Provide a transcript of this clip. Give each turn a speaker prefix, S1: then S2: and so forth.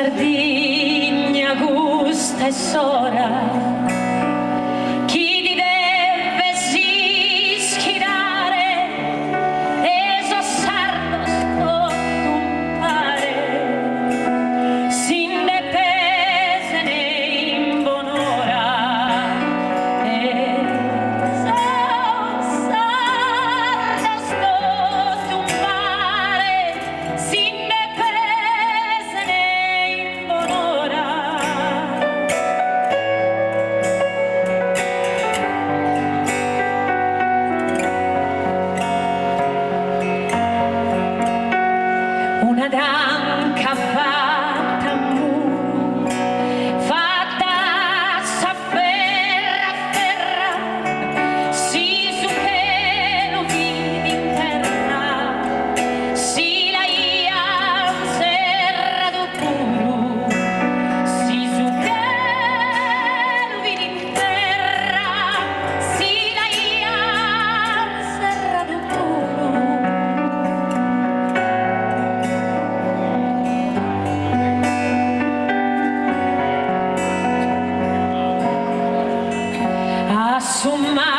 S1: Sardigna gusta e sora, chi di deve si schirare e so sardo sto tumpare, sin de pese ne in bonora e so sardo sto tumpare, sin de pese ne in bonora. Una danca fatta a muro, fatta a ferra, si su che lo vidi in terra, si la ia serra do puro, si su che lo vidi in terra, si la ia serra do puro. Assumma